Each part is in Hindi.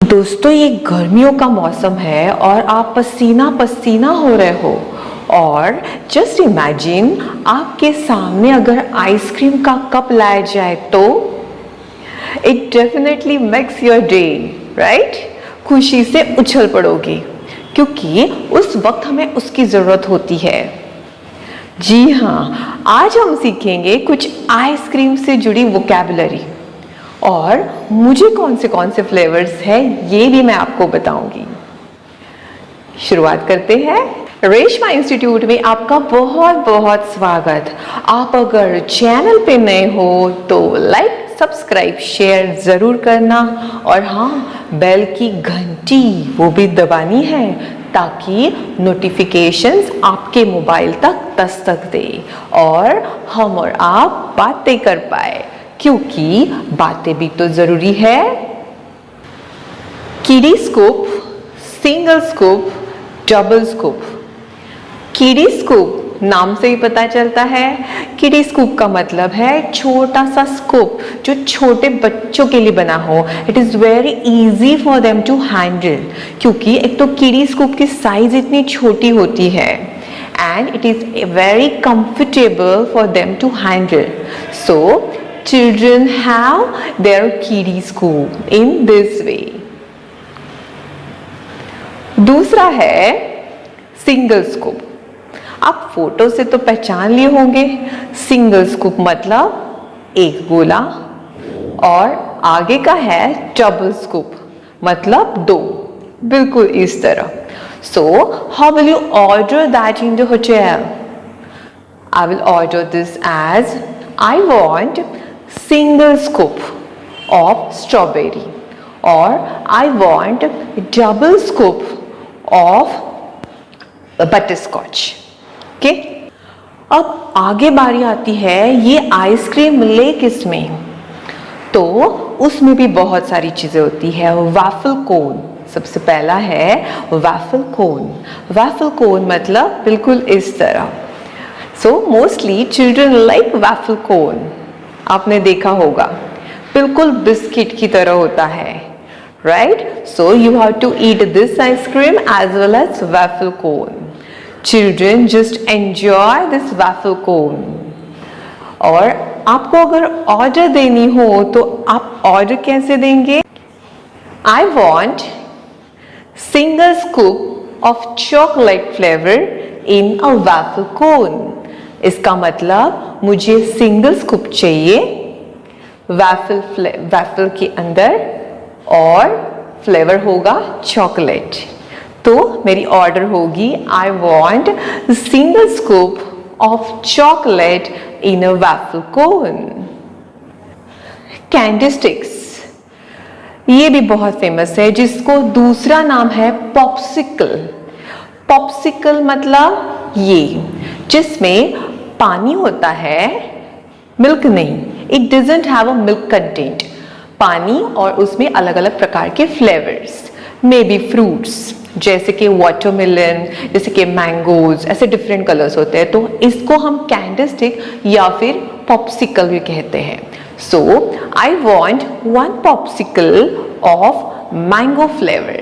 दोस्तों, ये गर्मियों का मौसम है और आप पसीना पसीना हो रहे हो और जस्ट इमेजिन आपके सामने अगर आइसक्रीम का कप लाया जाए तो it definitely makes your day, right? खुशी से उछल पड़ोगे क्योंकि उस वक्त हमें उसकी ज़रूरत होती है। जी हाँ, आज हम सीखेंगे कुछ आइसक्रीम से जुड़ी वोकैबुलरी और मुझे कौन से फ्लेवर्स है ये भी मैं आपको बताऊंगी। शुरुआत करते हैं। रेशमा इंस्टीट्यूट में आपका बहुत बहुत स्वागत। आप अगर चैनल पे नए हो तो लाइक, सब्सक्राइब, शेयर ज़रूर करना और हाँ, बेल की घंटी वो भी दबानी है ताकि नोटिफिकेशंस आपके मोबाइल तक दस्तक दे और हम और आप बातें कर पाए, क्योंकि बातें भी तो ज़रूरी है। किडी scoop, single scoop, double scoop. किडी स्कूप नाम से ही पता चलता है। किडी स्कूप का मतलब है छोटा सा स्कूप जो छोटे बच्चों के लिए बना हो। It is very easy for them to handle, क्योंकि एक तो किडी स्कूप की साइज इतनी छोटी होती है and it is very comfortable for them to handle. So children have their kiddie scoop in this way. दूसरा है सिंगल स्कूप। आप फोटो से तो पहचान लिए होंगे। सिंगल स्कूप मतलब एक गोला और आगे का है डबल स्कूप मतलब दो, बिल्कुल इस तरह। So, how will you order that in the hotel? I will order this as I want single scoop of strawberry or I want double scoop of butterscotch. Okay? अब आगे बारी आती है ये आइसक्रीम ले किसमें, तो उसमें भी बहुत सारी चीज़ें होती है। वैफल कोन सबसे पहला है। वैफल कोन, वैफल कोन मतलब बिल्कुल इस तरह। So mostly children like waffle cone. आपने देखा होगा बिल्कुल बिस्किट की तरह होता है, right? So you have to eat this ice cream as well as waffle cone. Children just enjoy this waffle cone. और आपको अगर ऑर्डर देनी हो तो आप ऑर्डर कैसे देंगे? I want single scoop of chocolate flavor in a waffle cone. इसका मतलब मुझे सिंगल स्कूप चाहिए वैफल के अंदर और फ्लेवर होगा चॉकलेट। तो मेरी ऑर्डर होगी I want single scoop of chocolate in a waffle cone. Candy sticks ये भी बहुत फेमस है, जिसको दूसरा नाम है पॉप्सिकल। पॉप्सिकल मतलब ये जिसमें पानी होता है, मिल्क नहीं। It doesn't have a milk content. पानी और उसमें अलग अलग प्रकार के फ्लेवर्स, मे बी फ्रूट्स जैसे कि वाटरमेलन, जैसे कि मैंगोज, ऐसे डिफरेंट कलर्स होते हैं। तो इसको हम कैंडी स्टिक या फिर पॉप्सिकल भी कहते हैं। So, I want one popsicle of mango flavor.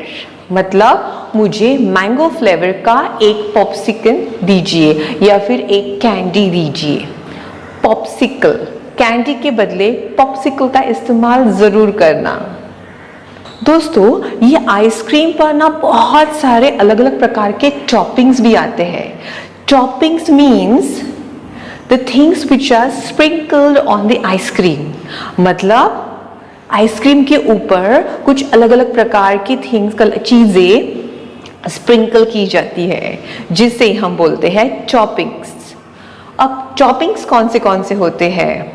मतलब मुझे मैंगो फ्लेवर का एक पॉप्सिकल दीजिए या फिर एक कैंडी दीजिए। पॉप्सिकल, कैंडी के बदले पॉप्सिकल का इस्तेमाल ज़रूर करना। दोस्तों, ये आइसक्रीम पर ना बहुत सारे अलग अलग प्रकार के टॉपिंग्स भी आते हैं। Toppings means the things which are sprinkled on the ice cream. मतलब आइसक्रीम के ऊपर कुछ अलग अलग प्रकार की चीज़ें स्प्रिंकल की जाती है, जिसे हम बोलते हैं टॉपिंग्स। अब टॉपिंग्स कौन से होते हैं?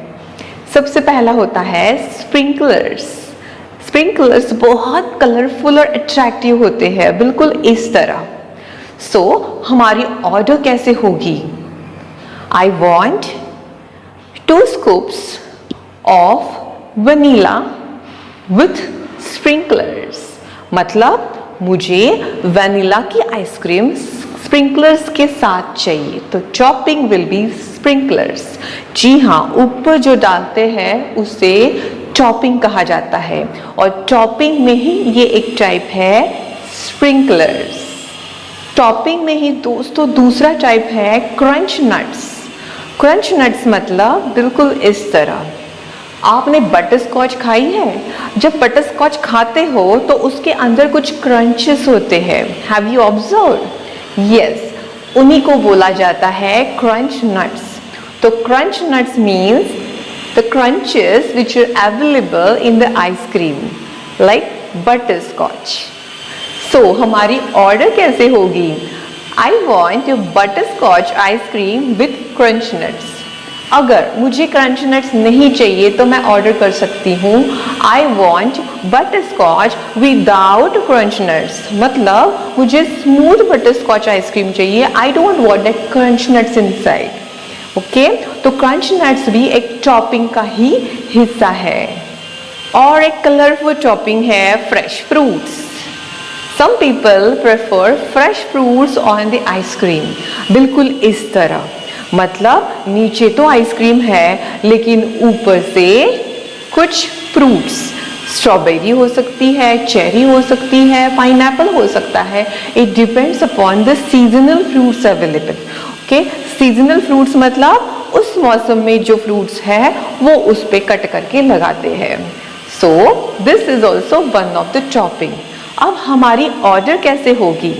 सबसे पहला होता है स्प्रिंकलर्स। स्प्रिंकलर्स बहुत कलरफुल और अट्रैक्टिव होते हैं, बिल्कुल इस तरह। सो हमारी ऑर्डर कैसे होगी? I want 2 scoops of vanilla with sprinklers. मतलब मुझे वनीला की आइसक्रीम स्प्रिंकलर्स के साथ चाहिए, तो टॉपिंग विल बी स्प्रिंकलर्स। जी हाँ, ऊपर जो डालते हैं उसे टॉपिंग कहा जाता है, और टॉपिंग में ही ये एक टाइप है स्प्रिंकलर्स। टॉपिंग में ही दोस्तों दूसरा टाइप है क्रंच नट्स। क्रंच नट्स मतलब बिल्कुल इस तरह। आपने बटर स्कॉच खाई है? जब बटर स्कॉच खाते हो तो उसके अंदर कुछ क्रंचेस होते हैं। Have you observe? यस, उन्हीं को बोला जाता है क्रंच नट्स। तो crunch nuts means the crunches which are available in the ice cream like butterscotch. So हमारी ऑर्डर कैसे होगी? I want butterscotch ice cream with crunch nuts. अगर मुझे क्रंच नट्स नहीं चाहिए तो मैं ऑर्डर कर सकती हूँ I want butterscotch without crunch nuts. मतलब मुझे स्मूथ बटर स्कॉच आइसक्रीम चाहिए, I don't want that crunch nuts inside. Okay, तो क्रंच नट्स भी एक टॉपिंग का ही हिस्सा है। और एक कलरफुल टॉपिंग है fresh fruits. Some people prefer fresh fruits on the ice cream। बिल्कुल इस तरह, मतलब नीचे तो आइसक्रीम है लेकिन ऊपर से कुछ फ्रूट्स, स्ट्रॉबेरी हो सकती है, चेरी हो सकती है, पाइनएप्पल हो सकता है। It depends upon the seasonal fruits available. Okay, seasonal fruits मतलब उस मौसम में जो फ्रूट्स है वो उस पे कट करके लगाते हैं। So this is also one of the topping. अब हमारी ऑर्डर कैसे होगी?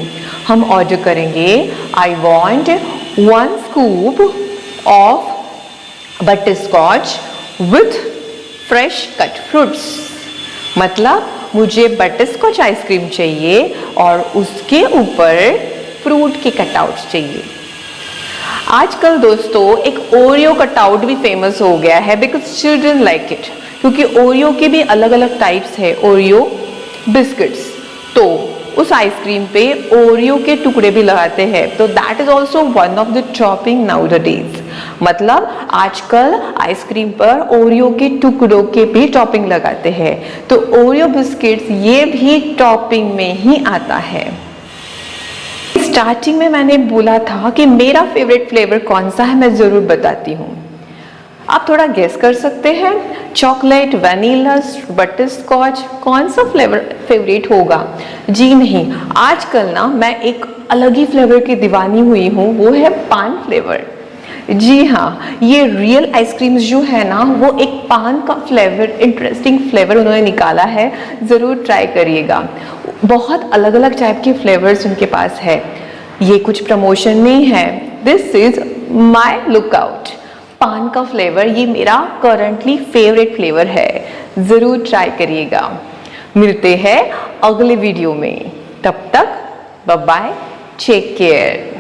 हम ऑर्डर करेंगे I want 1 scoop of butterscotch with fresh cut fruits. मतलब मुझे बटर स्कॉच आइसक्रीम चाहिए और उसके ऊपर फ्रूट के कटआउट्स चाहिए। आजकल दोस्तों एक ओरियो कटआउट भी फेमस हो गया है बिकॉज चिल्ड्रन लाइक इट, क्योंकि ओरियो के भी अलग अलग टाइप्स है, ओरियो बिस्किट्स। तो उस आइसक्रीम पे ओरियो के टुकड़े भी लगाते हैं, तो that is also one of the topping nowadays. मतलब आजकल आइसक्रीम पर ओरियो के टुकड़ों के भी टॉपिंग लगाते हैं, तो ओरियो बिस्किट्स ये भी टॉपिंग में ही आता है। स्टार्टिंग में मैंने बोला था कि मेरा फेवरेट फ्लेवर कौन सा है, मैं जरूर बताती हूँ। आप थोड़ा गेस कर सकते हैं, चॉकलेट, वनीला, बटर स्कॉच, कौन सा फ्लेवर फेवरेट होगा? जी नहीं, आजकल ना मैं एक अलग ही फ्लेवर की दीवानी हुई हूँ, वो है पान फ्लेवर। जी हाँ, ये रियल आइसक्रीम्स जो है ना वो एक पान का फ्लेवर, इंटरेस्टिंग फ्लेवर उन्होंने निकाला है, ज़रूर ट्राई करिएगा। बहुत अलग अलग टाइप के फ्लेवर्स उनके पास है, ये कुछ प्रमोशन नहीं है, दिस इज माई लुकआउट। पान का फ्लेवर ये मेरा करंटली फेवरेट फ्लेवर है, ज़रूर ट्राई करिएगा। मिलते हैं अगले वीडियो में, तब तक बाय बाय, टेक केयर।